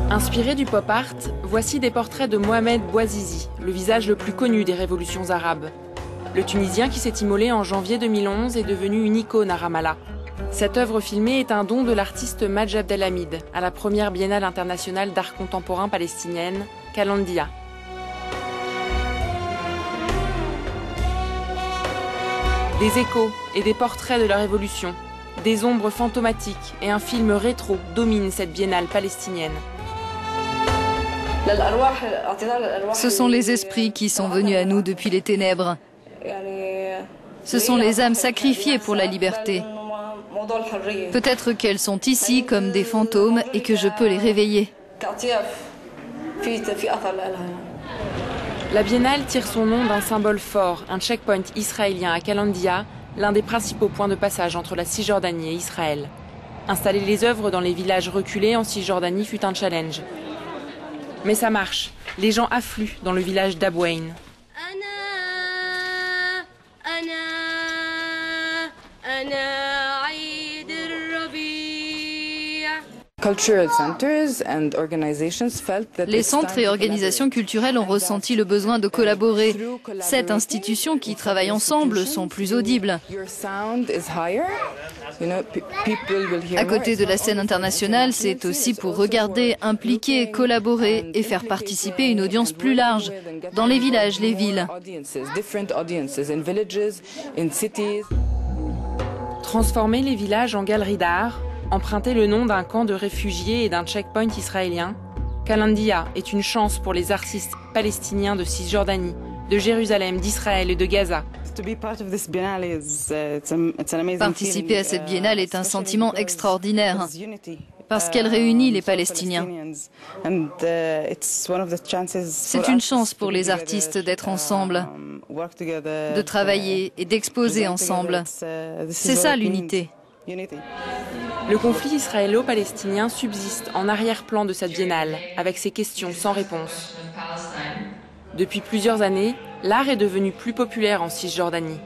Inspiré du pop art, voici des portraits de Mohamed Bouazizi, le visage le plus connu des révolutions arabes. Le Tunisien qui s'est immolé en janvier 2011 est devenu une icône à Ramallah. Cette œuvre filmée est un don de l'artiste Madj Abdelhamid à la première Biennale internationale d'art contemporain palestinienne, Kalandia. Des échos et des portraits de la révolution, des ombres fantomatiques et un film rétro dominent cette biennale palestinienne. Ce sont les esprits qui sont venus à nous depuis les ténèbres. Ce sont les âmes sacrifiées pour la liberté. Peut-être qu'elles sont ici comme des fantômes et que je peux les réveiller. La biennale tire son nom d'un symbole fort, un checkpoint israélien à Kalandia, l'un des principaux points de passage entre la Cisjordanie et Israël. Installer les œuvres dans les villages reculés en Cisjordanie fut un challenge. Mais ça marche. Les gens affluent dans le village d'Abouain. Les centres et organisations culturelles ont ressenti le besoin de collaborer. Sept institutions qui travaillent ensemble sont plus audibles. À côté de la scène internationale, c'est aussi pour regarder, impliquer, collaborer et faire participer une audience plus large dans les villages, les villes. Transformer les villages en galeries d'art, emprunter le nom d'un camp de réfugiés et d'un checkpoint israélien, Kalandia est une chance pour les artistes palestiniens de Cisjordanie, de Jérusalem, d'Israël et de Gaza. Participer à cette biennale est un sentiment extraordinaire parce qu'elle réunit les Palestiniens. C'est une chance pour les artistes d'être ensemble, de travailler et d'exposer ensemble. C'est ça l'unité. Le conflit israélo-palestinien subsiste en arrière-plan de cette biennale, avec ses questions sans réponse. Depuis plusieurs années, l'art est devenu plus populaire en Cisjordanie.